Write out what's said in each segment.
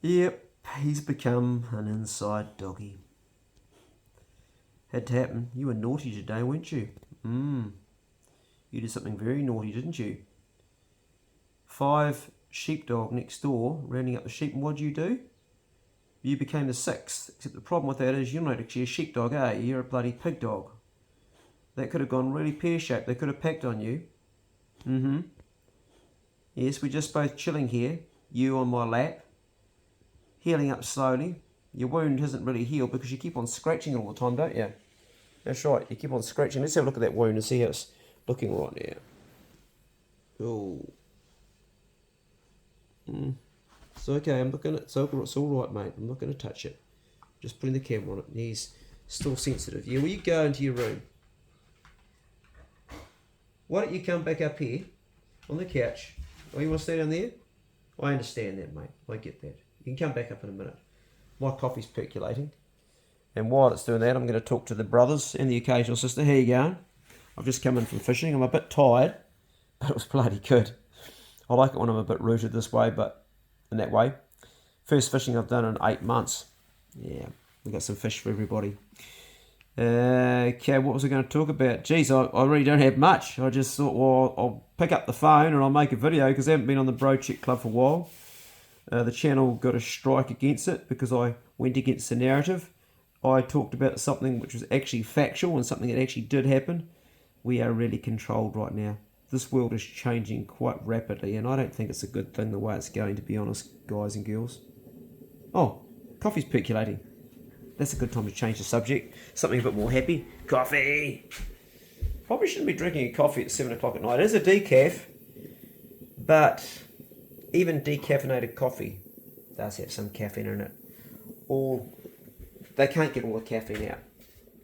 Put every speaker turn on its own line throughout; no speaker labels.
Yep, he's become an inside doggy. Had to happen. You were naughty today, weren't you? You did something very naughty, didn't you? 5 sheepdog next door, rounding up the sheep, and what'd you do? You became the 6th, except the problem with that is you're not actually a sheepdog, eh? You're a bloody pig dog. That could have gone really pear-shaped. They could have packed on you. Yes, we're just both chilling here. You on my lap. Healing up slowly. Your wound hasn't really healed because you keep on scratching it all the time, don't you? That's right, you keep on scratching. Let's have a look at that wound and see how it's looking right now. Oh. It's okay, I'm not gonna, it's all right, mate. I'm not going to touch it. Just putting the camera on it. He's still sensitive. Yeah, will you go into your room? Why don't you come back up here on the couch? Oh, you want to stay down there? I understand that, mate. I get that. You can come back up in a minute. My coffee's percolating. And while it's doing that, I'm going to talk to the brothers and the occasional sister. How you going? I've just come in from fishing. I'm a bit tired, but it was bloody good. I like it when I'm a bit rooted this way, but in that way. First fishing I've done in 8 months. Yeah, we got some fish for everybody. Okay, what was I going to talk about? Geez, I really don't have much. I just thought, well, I'll pick up the phone and I'll make a video because I haven't been on the Bro Check Club for a while. The channel got a strike against it because I went against the narrative. I talked about something which was actually factual and something that actually did happen. We are really controlled right now. This world is changing quite rapidly and I don't think it's a good thing the way it's going, to be honest, guys and girls. Oh, coffee's percolating. That's a good time to change the subject. Something a bit more happy. Coffee! Probably shouldn't be drinking a coffee at 7 o'clock at night. It is a decaf, but even decaffeinated coffee does have some caffeine in it. Or they can't get all the caffeine out.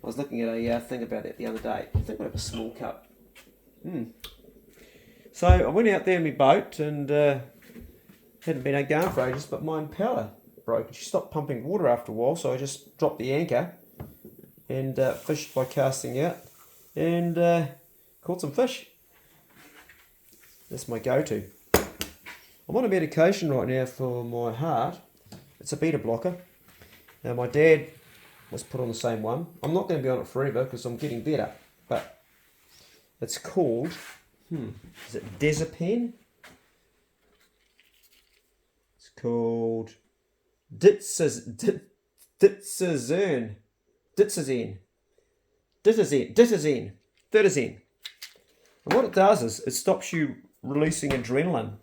I was looking at a thing about that the other day. I think I have a small cup. So I went out there in my boat and hadn't been going for ages, but my impeller broke and she stopped pumping water after a while, so I just dropped the anchor and fished by casting out and caught some fish. That's my go-to. I'm on a medication right now for my heart. It's a beta blocker. Now my dad was put on the same one. I'm not going to be on it forever because I'm getting better, but it's called, is it Diazepam? It's called Dietary. And what it does is it stops you releasing adrenaline.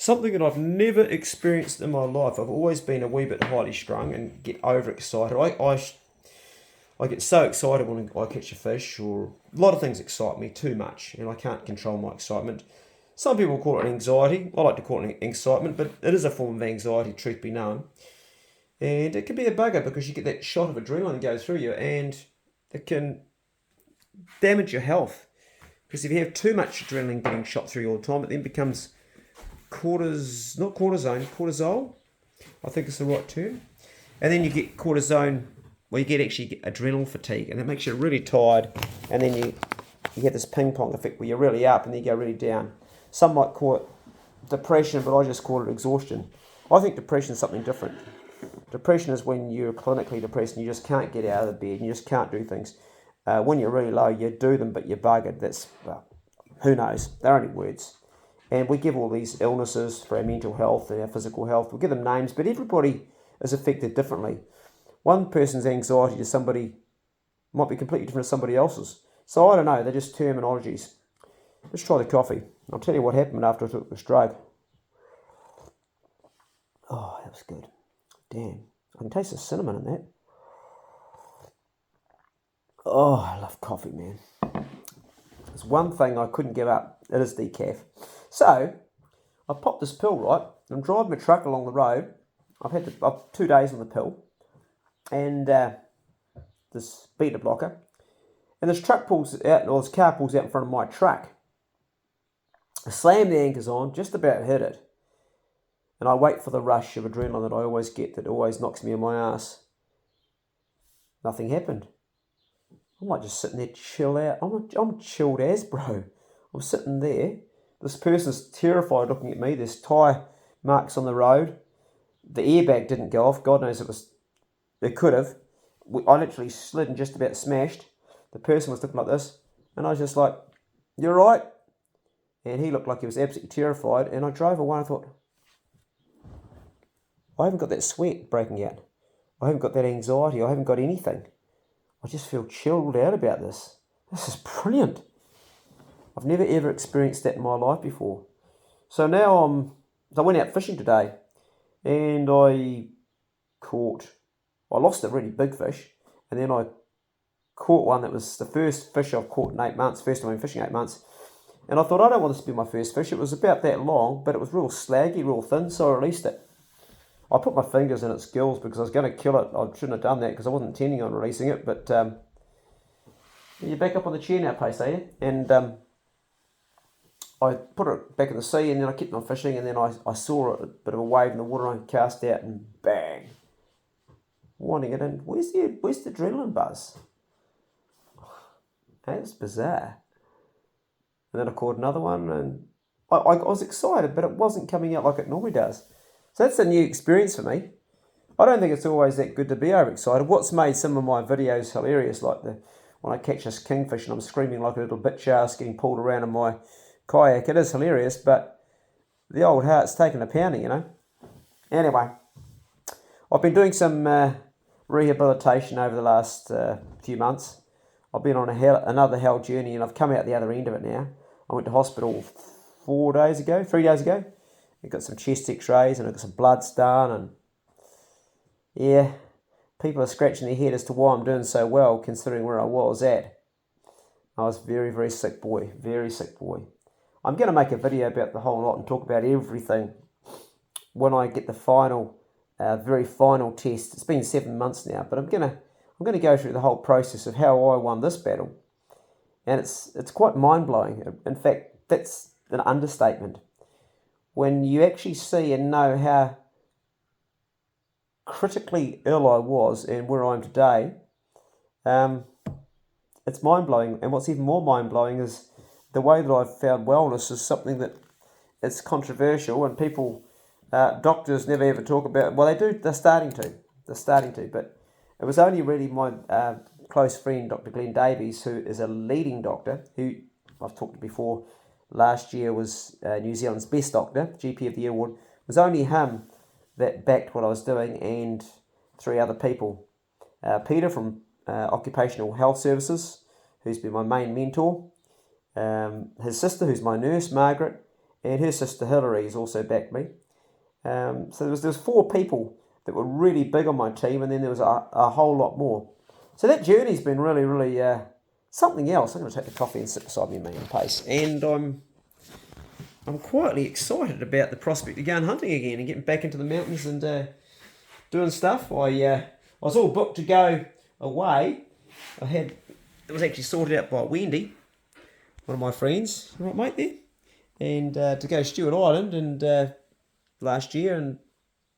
Something that I've never experienced in my life. I've always been a wee bit highly strung and get overexcited. I get so excited when I catch a fish, or a lot of things excite me too much and I can't control my excitement. Some people call it anxiety. I like to call it excitement, but it is a form of anxiety, truth be known. And it can be a bugger because you get that shot of adrenaline go through you and it can damage your health. Because if you have too much adrenaline getting shot through you all the time, it then becomes cortisol, I think is the right term. And then you get cortisone, well, you actually get adrenal fatigue, and that makes you really tired. And then you get this ping pong effect where you're really up and then you go really down. Some might call it depression, but I just call it exhaustion. I think depression is something different. Depression is when you're clinically depressed and you just can't get out of the bed and you just can't do things. When you're really low, you do them, but you're buggered. That's, well, who knows? They're only words. And we give all these illnesses for our mental health and our physical health. We give them names, but everybody is affected differently. One person's anxiety to somebody might be completely different to somebody else's. So I don't know, they're just terminologies. Let's try the coffee. I'll tell you what happened after I took this drug. Oh, that was good. Damn, I can taste the cinnamon in that. Oh, I love coffee, man. There's one thing I couldn't give up. It is decaf. So, I popped this pill, right? I'm driving my truck along the road. I've 2 days on the pill. And this beta blocker. And this truck pulls out, or this car pulls out in front of my truck. I slam the anchors on, just about hit it. And I wait for the rush of adrenaline that I always get, that always knocks me on my ass. Nothing happened. I'm like just sitting there chill out. I'm chilled as, bro. I'm sitting there. This person's terrified looking at me. There's tyre marks on the road. the airbag didn't go off. God knows it could have. I literally slid and just about smashed. The person was looking like this, and I was just like, "You're right." And he looked like he was absolutely terrified. And I drove away and I thought, I haven't got that sweat breaking out. I haven't got that anxiety. I haven't got anything. I just feel chilled out about this. This is brilliant. I've never ever experienced that in my life before. So now I went out fishing today, and I lost a really big fish, and then I caught one that was the first fish I've caught in 8 months, first time I'm fishing 8 months. And I thought, I don't want this to be my first fish. It was about that long, but it was real slaggy, real thin, so I released it. I put my fingers in its gills because I was going to kill it. I shouldn't have done that because I wasn't intending on releasing it, but you're back up on the chair now, Pace, are you? And I put it back in the sea, and then I kept on fishing, and then I saw a bit of a wave in the water, and I cast out, and bang, wanting it in. Where's the adrenaline buzz? That was bizarre. And then I caught another one, and I was excited, but it wasn't coming out like it normally does. So that's a new experience for me. I don't think it's always that good to be overexcited. What's made some of my videos hilarious, like when I catch this kingfish and I'm screaming like a little bitch ass getting pulled around in my kayak, it is hilarious, but the old heart's taken a pounding, you know. Anyway, I've been doing some rehabilitation over the last few months. I've been on another hell journey, and I've come out the other end of it now. I went to hospital 3 days ago. I got some chest x-rays and I got some bloods done, and yeah, people are scratching their head as to why I'm doing so well considering where I was at. I was very, very sick boy, very sick boy. I'm going to make a video about the whole lot and talk about everything when I get the final, very final test. It's been 7 months now, but I'm going to go through the whole process of how I won this battle, and it's quite mind-blowing. In fact, that's an understatement. When you actually see and know how critically ill I was and where I am today, it's mind-blowing. And what's even more mind-blowing is the way that I've found wellness is something that is controversial, and people, doctors never ever talk about. Well, they do. They're starting to. But it was only really my close friend, Dr. Glenn Davies, who is a leading doctor, who I've talked to before. Last year was New Zealand's best doctor, GP of the Year award. It was only him that backed what I was doing, and 3 other people. Peter from Occupational Health Services, who's been my main mentor. His sister, who's my nurse, Margaret, and her sister Hilary has also backed me. So there was 4 people that were really big on my team, and then there was a whole lot more. So that journey's been really, really something else. I'm going to take the coffee and sit beside me and Pace, and I'm quietly excited about the prospect of going hunting again and getting back into the mountains and doing stuff. I was all booked to go away. It was actually sorted out by Wendy, one of my friends, right mate there, and to go to Stewart Island and last year, and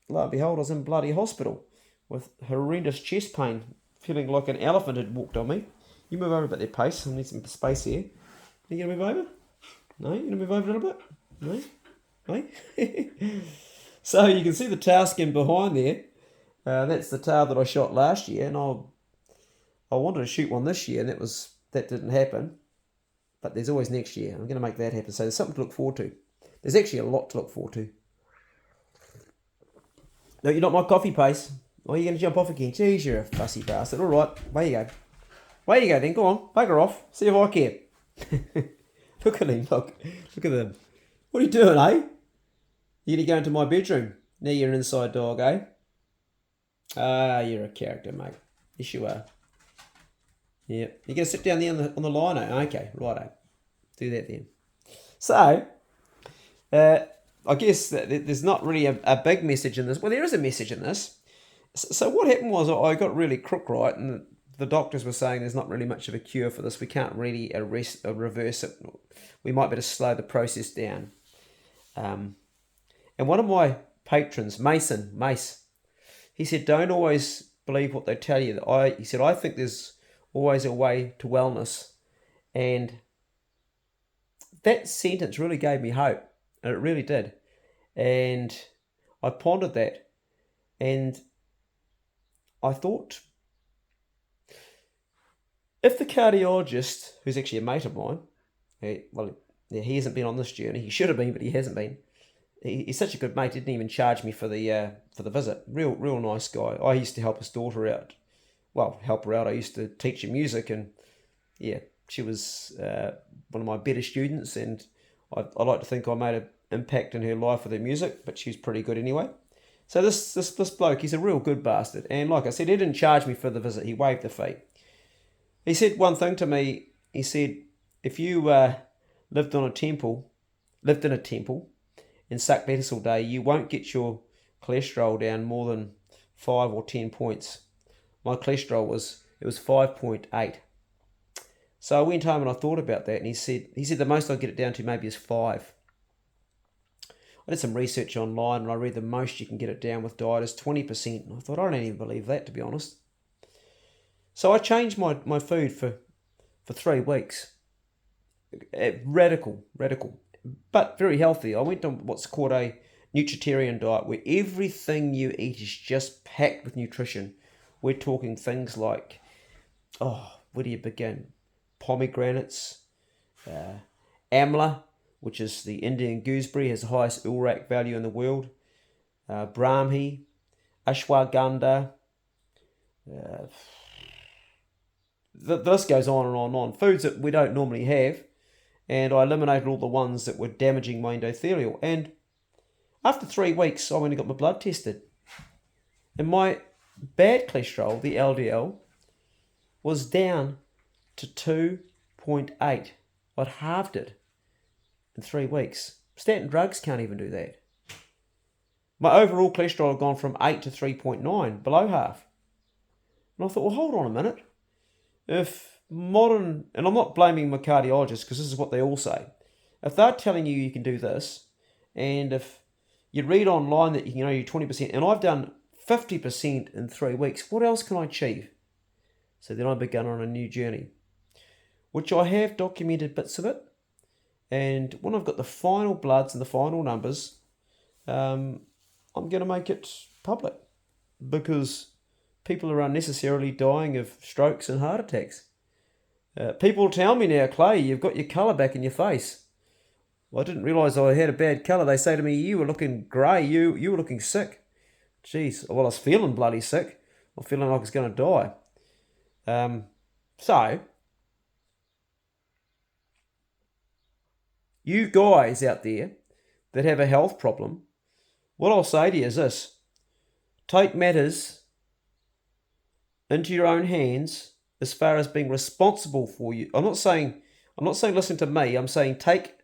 lo and behold, I was in bloody hospital with horrendous chest pain, feeling like an elephant had walked on me. You move over a bit there, Pace. I need some space here. Are you going to move over? No? You going to move over a little bit? No? No? So you can see the tail skin behind there. That's the tail that I shot last year, and I wanted to shoot one this year, and that didn't happen. But there's always next year. I'm going to make that happen. So there's something to look forward to. There's actually a lot to look forward to. No, you're not my coffee, Pace. Or are you going to jump off again? Jeez, you're a fussy bastard. All right, away you go. Away you go then. Go on, bugger off. See if I care. Look at him. Look at them. What are you doing, eh? You're going to go into my bedroom. Now you're an inside dog, eh? You're a character, mate. Yes, you are. Yeah. You're going to sit down there on the lino. Okay, righto. Do that then. So, I guess that there's not really a big message in this. Well, there is a message in this. So what happened was I got really crook right, and the doctors were saying there's not really much of a cure for this. We can't really arrest or reverse it. We might be able to slow the process down. And one of my patrons, Mace, he said, don't always believe what they tell you. He said, I think there's always a way to wellness. And that sentence really gave me hope. And it really did. And I pondered that. And I thought, if the cardiologist, who's actually a mate of mine, he hasn't been on this journey. He should have been, but he hasn't been. He's such a good mate. Didn't even charge me for the visit. Real nice guy. I used to help his daughter out. Well, help her out. I used to teach her music, and yeah, she was one of my better students, and I like to think I made an impact in her life with her music. But she's pretty good anyway. So this bloke, he's a real good bastard. And like I said, he didn't charge me for the visit. He waived the fee. He said one thing to me. He said, if you lived in a temple and suck lettuce all day, you won't get your cholesterol down more than 5 or 10 points. My cholesterol was 5.8. So I went home and I thought about that, and he said the most I'd get it down to maybe is 5. I did some research online, and I read the most you can get it down with diet is 20%. And I thought, I don't even believe that, to be honest. So I changed my food for 3 weeks. Radical, but very healthy. I went on what's called a nutritarian diet, where everything you eat is just packed with nutrition. We're talking things like, where do you begin? Pomegranates, amla, which is the Indian gooseberry, has the highest uric value in the world, brahmi, ashwagandha, the list goes on and on and on. Foods that we don't normally have, and I eliminated all the ones that were damaging my endothelial. And after 3 weeks, I went and got my blood tested, and my bad cholesterol, the LDL, was down to 2.8. I'd halved it in 3 weeks. Statin drugs can't even do that. My overall cholesterol had gone from 8 to 3.9, below half. And I thought, well, hold on a minute. If modern, and I'm not blaming my cardiologist, because this is what they all say. If they're telling you you can do this, and if you read online that you can only do 20%, and I've done 50% in 3 weeks, what else can I achieve? So then I began on a new journey, which I have documented bits of it. And when I've got the final bloods and the final numbers, I'm going to make it public, because people are unnecessarily dying of strokes and heart attacks. People tell me now, Clay, you've got your colour back in your face. Well, I didn't realise I had a bad colour. They say to me, you were looking grey, you were looking sick. Jeez, well, I was feeling bloody sick. I'm feeling like I was going to die. So, you guys out there that have a health problem, what I'll say to you is this: take matters into your own hands as far as being responsible for you. I'm not saying listen to me. I'm saying take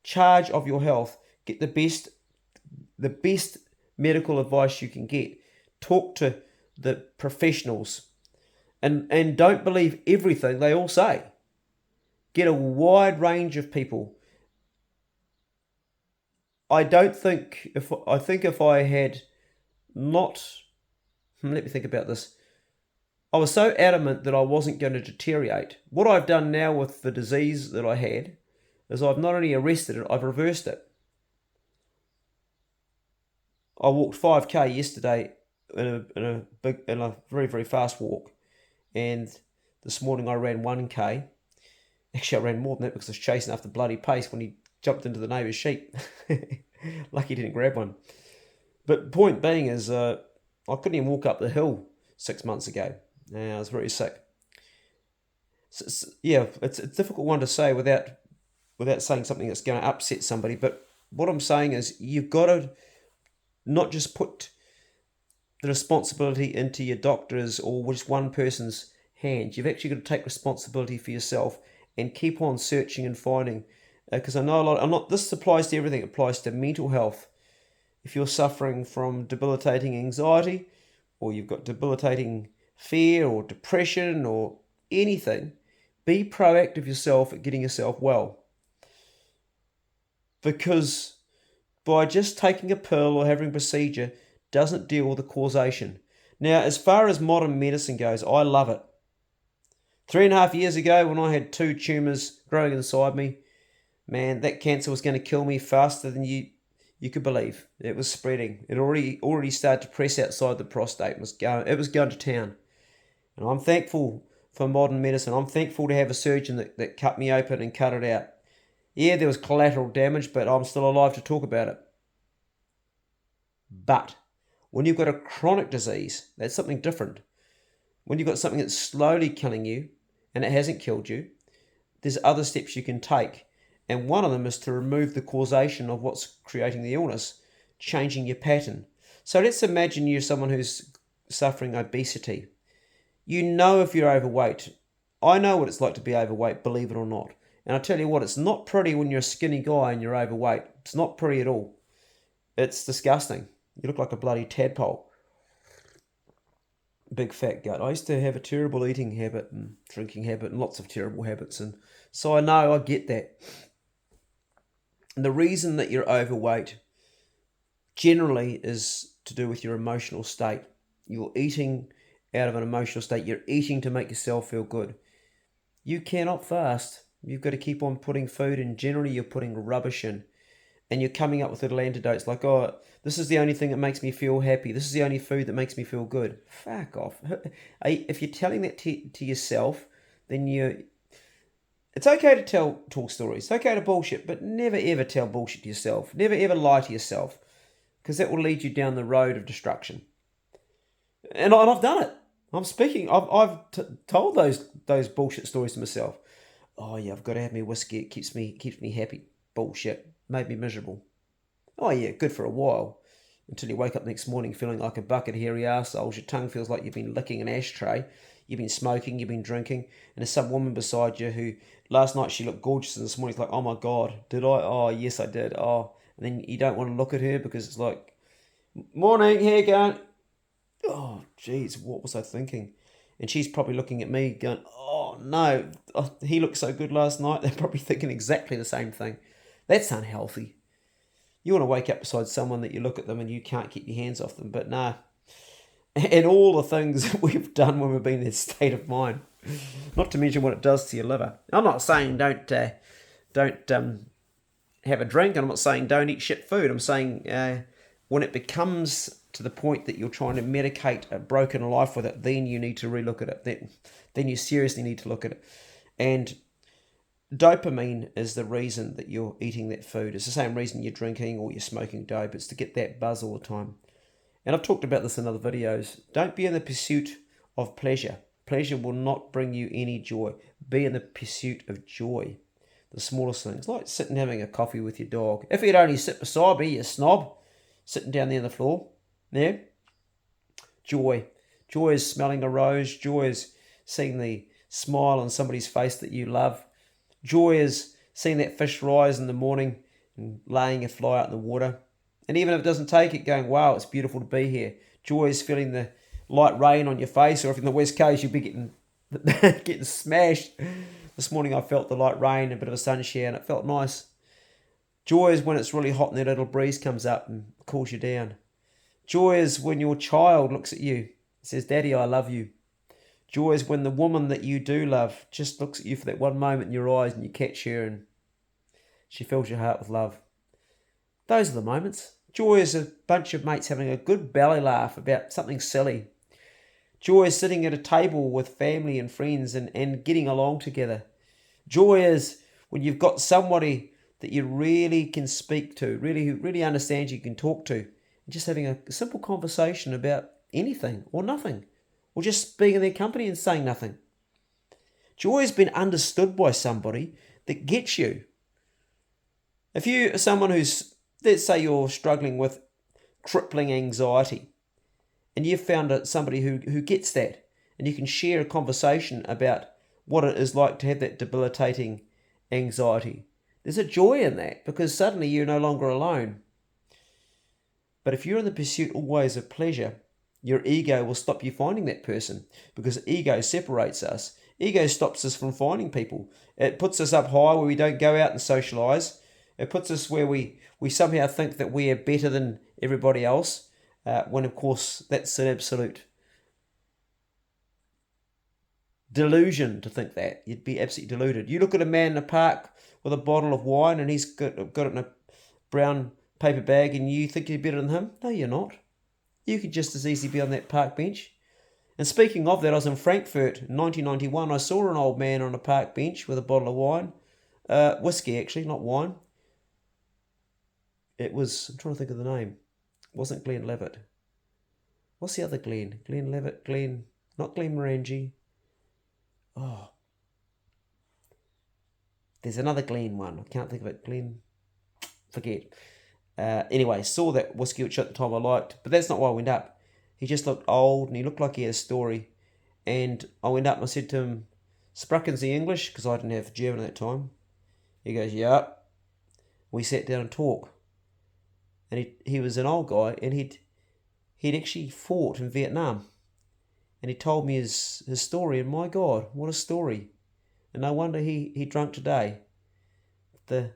charge of your health. Get the best medical advice you can get. Talk to the professionals, and don't believe everything they all say. Get a wide range of people. I think if I had not, let me think about this. I was so adamant that I wasn't going to deteriorate. What I've done now with the disease that I had is I've not only arrested it, I've reversed it. I walked 5k yesterday in a very, very fast walk, and this morning I ran 1k. Actually, I ran more than that because I was chasing after bloody pace when he jumped into the neighbour's sheep. Lucky he didn't grab one. But point being is, I couldn't even walk up the hill 6 months ago. I was very sick. So, yeah, it's a difficult one to say without saying something that's going to upset somebody. But what I'm saying is, you've got to not just put the responsibility into your doctor's or just one person's hands. You've actually got to take responsibility for yourself and keep on searching and finding. Because I know this applies to everything. It applies to mental health. If you're suffering from debilitating anxiety, or you've got debilitating fear or depression or anything, be proactive yourself at getting yourself well. Because by just taking a pill or having a procedure doesn't deal with the causation. Now, as far as modern medicine goes, I love it. 3.5 years ago, when I had 2 tumours growing inside me, man, that cancer was going to kill me faster than you you could believe. It was spreading. It already started to press outside the prostate. It was going to town. And I'm thankful for modern medicine. I'm thankful to have a surgeon that cut me open and cut it out. Yeah, there was collateral damage, but I'm still alive to talk about it. But when you've got a chronic disease, that's something different. When you've got something that's slowly killing you and it hasn't killed you, there's other steps you can take. And one of them is to remove the causation of what's creating the illness, changing your pattern. So let's imagine you're someone who's suffering obesity. You know if you're overweight. I know what it's like to be overweight, believe it or not. And I tell you what, it's not pretty when you're a skinny guy and you're overweight. It's not pretty at all. It's disgusting. You look like a bloody tadpole. Big fat gut. I used to have a terrible eating habit and drinking habit and lots of terrible habits. And so I get that. And the reason that you're overweight generally is to do with your emotional state. You're eating out of an emotional state. You're eating to make yourself feel good. You cannot fast. You've got to keep on putting food in. Generally, you're putting rubbish in. And you're coming up with little antidotes like, oh, this is the only thing that makes me feel happy. This is the only food that makes me feel good. Fuck off. If you're telling that to yourself, then it's okay to tall stories. It's okay to bullshit, but never ever tell bullshit to yourself. Never ever lie to yourself, because that will lead you down the road of destruction. And I've done it. I've told those bullshit stories to myself. Oh yeah, I've got to have my whiskey. It keeps me happy. Bullshit. Made me miserable. Oh yeah, good for a while. Until you wake up the next morning feeling like a bucket of hairy arseholes. Your tongue feels like you've been licking an ashtray. You've been smoking, you've been drinking. And there's some woman beside you who, last night she looked gorgeous and this morning it's like, oh my God, did I? Oh yes I did. Oh. And then you don't want to look at her because it's like, morning, how you going? Oh jeez, what was I thinking? And she's probably looking at me going, oh no, he looked so good last night. They're probably thinking exactly the same thing. That's unhealthy. You want to wake up beside someone that you look at them and you can't keep your hands off them, but nah. And all the things that we've done when we've been in this state of mind. Not to mention what it does to your liver. I'm not saying don't have a drink, and I'm not saying don't eat shit food. I'm saying when it becomes to the point that you're trying to medicate a broken life with it, then you need to relook at it. Then you seriously need to look at it. And dopamine is the reason that you're eating that food. It's the same reason you're drinking or you're smoking dope. It's to get that buzz all the time. And I've talked about this in other videos. Don't be in the pursuit of pleasure. Pleasure will not bring you any joy. Be in the pursuit of joy. The smallest things, like sitting having a coffee with your dog. If you'd only sit beside me, you snob, sitting down there on the floor. Yeah? Joy. Joy is smelling a rose. Joy is seeing the smile on somebody's face that you love. Joy is seeing that fish rise in the morning and laying a fly out in the water. And even if it doesn't take it, going, wow, it's beautiful to be here. Joy is feeling the light rain on your face, or if in the West Coast you'll be getting smashed. This morning I felt the light rain, a bit of a sunshine, and it felt nice. Joy is when it's really hot and that little breeze comes up and cools you down. Joy is when your child looks at you and says, Daddy, I love you. Joy is when the woman that you do love just looks at you for that one moment in your eyes and you catch her and she fills your heart with love. Those are the moments. Joy is a bunch of mates having a good belly laugh about something silly. Joy is sitting at a table with family and friends and getting along together. Joy is when you've got somebody that you really can speak to, who really understands you, can talk to, and just having a simple conversation about anything or nothing, or just being in their company and saying nothing. Joy has been understood by somebody that gets you. If you are someone who's, let's say you're struggling with crippling anxiety, and you've found somebody who gets that, and you can share a conversation about what it is like to have that debilitating anxiety. There's a joy in that, because suddenly you're no longer alone. But if you're in the pursuit always of pleasure, your ego will stop you finding that person, because ego separates us. Ego stops us from finding people. It puts us up high where we don't go out and socialise. It puts us where we somehow think that we are better than everybody else, when of course that's an absolute delusion to think that. You'd be absolutely deluded. You look at a man in a park with a bottle of wine and he's got it in a brown paper bag and you think you're better than him. No, you're not. You could just as easily be on that park bench. And speaking of that, I was in Frankfurt in 1991. I saw an old man on a park bench with a bottle of wine. Whiskey, actually, not wine. It was, I'm trying to think of the name. It wasn't Glenn Levitt. What's the other Glenn? Glenn Levitt, not Glenn Morangi. Oh, there's another Glenn one. I can't think of it. Glenn, forget. Anyway, saw that whiskey, which at the time I liked, but that's not why I went up. He just looked old and he looked like he had a story. And I went up and I said to him, "Sprachen Sie English?" Because I didn't have German at that time. He goes, "Yeah." We sat down and talked. And he was an old guy and he'd actually fought in Vietnam. And he told me his story, and my God, what a story. And no wonder he drunk today. The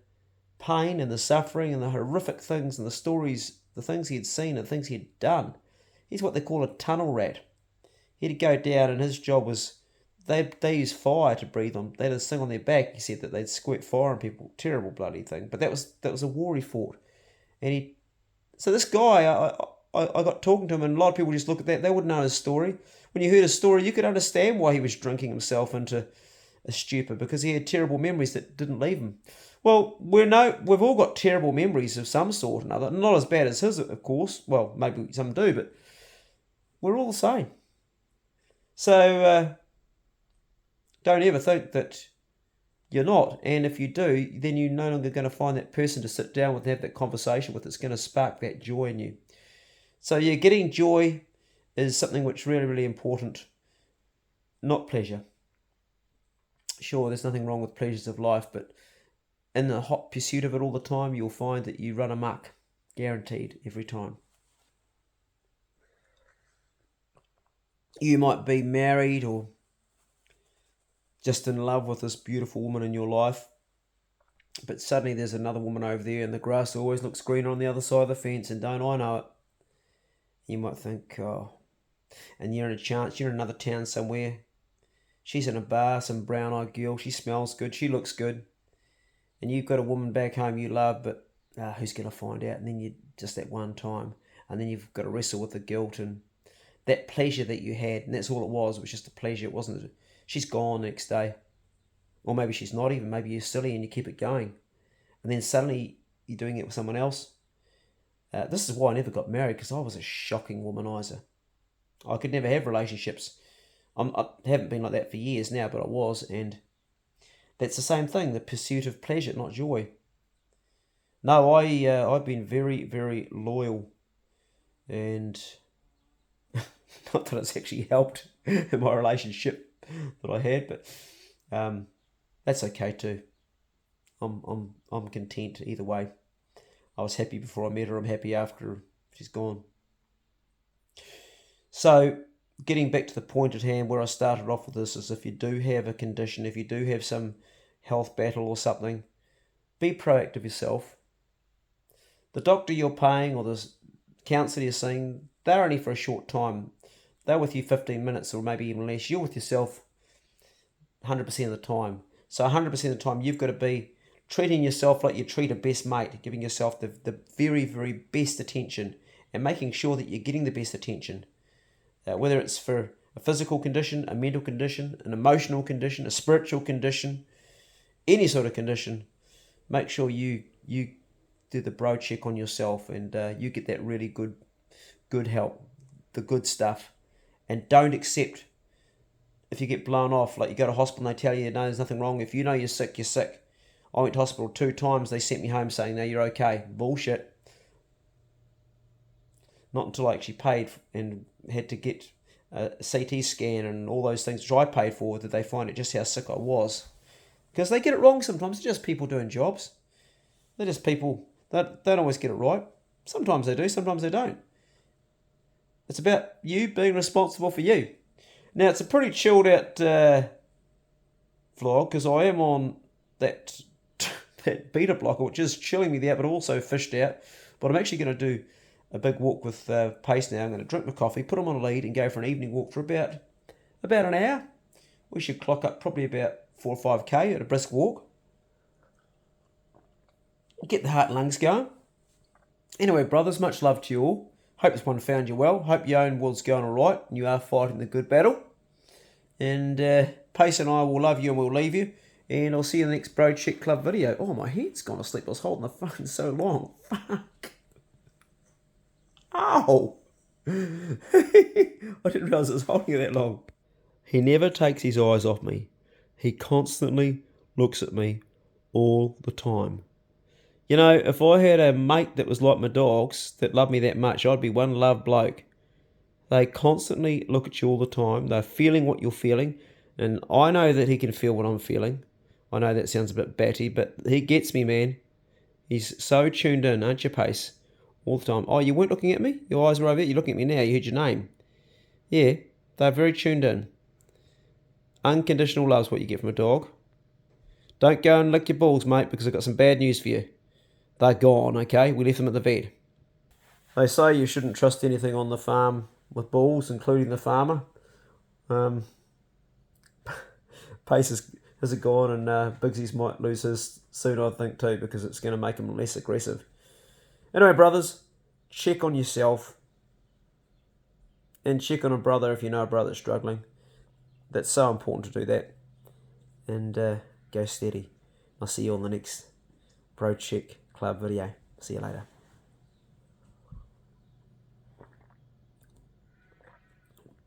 pain and the suffering and the horrific things and the stories, the things he had seen and things he had done. He's what they call a tunnel rat. He had to go down, and his job was, they use fire to breathe on. They had this thing on their back. He said that they'd squirt fire on people. Terrible bloody thing. But that was a war he fought. And so this guy, I got talking to him, and a lot of people just look at that. They wouldn't know his story. When you heard his story, you could understand why he was drinking himself into a stupor, because he had terrible memories that didn't leave him. Well, we've all got terrible memories of some sort or another. Not as bad as his, of course. Well, maybe some do, but we're all the same. So don't ever think that you're not. And if you do, then you're no longer going to find that person to sit down with and have that conversation with that's going to spark that joy in you. So yeah, getting joy is something which is really, really important, not pleasure. Sure, there's nothing wrong with pleasures of life, but in the hot pursuit of it all the time, you'll find that you run amok, guaranteed, every time. You might be married or just in love with this beautiful woman in your life, but suddenly there's another woman over there and the grass always looks greener on the other side of the fence, and don't I know it. You might think, oh, and you're in another town somewhere. She's in a bar, some brown-eyed girl, she smells good, she looks good. And you've got a woman back home you love, but who's going to find out? And then you just that one time. And then you've got to wrestle with the guilt and that pleasure that you had. And that's all it was just a pleasure. It wasn't, she's gone the next day. Or maybe she's not even. Maybe you're silly and you keep it going. And then suddenly you're doing it with someone else. This is why I never got married, because I was a shocking womanizer. I could never have relationships. I haven't been like that for years now, but I was. And that's the same thing, the pursuit of pleasure, not joy. No, I've been very, very loyal, and not that it's actually helped in my relationship that I had, but that's okay too. I'm content either way. I was happy before I met her. I'm happy after she's gone. So, getting back to the point at hand, where I started off with this, is if you do have a condition, if you do have some health battle or something, be proactive yourself. The doctor you're paying or the counsellor you're seeing, they're only for a short time. They're with you 15 minutes or maybe even less. You're with yourself 100% of the time. So 100% of the time you've got to be treating yourself like you treat a best mate, giving yourself the very, very best attention and making sure that you're getting the best attention. Whether it's for a physical condition, a mental condition, an emotional condition, a spiritual condition, any sort of condition, make sure you do the bro check on yourself and you get that really good help, the good stuff. And don't accept if you get blown off, like you go to hospital and they tell you, no, there's nothing wrong. If you know you're sick, you're sick. I went to hospital 2 times, they sent me home saying, no, you're okay. Bullshit. Not until I actually paid and had to get a CT scan and all those things which I paid for did they find out just how sick I was. Because they get it wrong sometimes. They're just people doing jobs. They're just people that don't always get it right. Sometimes they do, sometimes they don't. It's about you being responsible for you. Now, it's a pretty chilled out vlog because I am on that beta blocker, which is chilling me out, but also fished out. But I'm actually going to do a big walk with Pace now. I'm going to drink my coffee, put him on a lead, and go for an evening walk for about an hour. We should clock up probably about 4 or 5k at a brisk walk. Get the heart and lungs going. Anyway, brothers, much love to you all. Hope this one found you well. Hope your own world's going all right and you are fighting the good battle. And Pace and I will love you and we'll leave you. And I'll see you in the next Bro Check Club video. Oh, my head's gone to sleep. I was holding the phone so long. Fuck. Ow. I didn't realise I was holding it that long. He never takes his eyes off me. He constantly looks at me all the time. You know, if I had a mate that was like my dogs, that loved me that much, I'd be one loved bloke. They constantly look at you all the time. They're feeling what you're feeling. And I know that he can feel what I'm feeling. I know that sounds a bit batty, but he gets me, man. He's so tuned in, aren't you, Pace? All the time. Oh, you weren't looking at me? Your eyes were over there. You're looking at me now. You heard your name. Yeah, they're very tuned in. Unconditional love's what you get from a dog. Don't go and lick your balls, mate, because I've got some bad news for you. They're gone, okay? We left them at the vet. They say you shouldn't trust anything on the farm with balls, including the farmer. Pace is gone, and Bigsy's might lose his soon, I think, too, because it's going to make him less aggressive. Anyway, brothers, check on yourself. And check on a brother if you know a brother's struggling. That's so important to do that. And go steady. I'll see you on the next Bro Check Club video. See you later.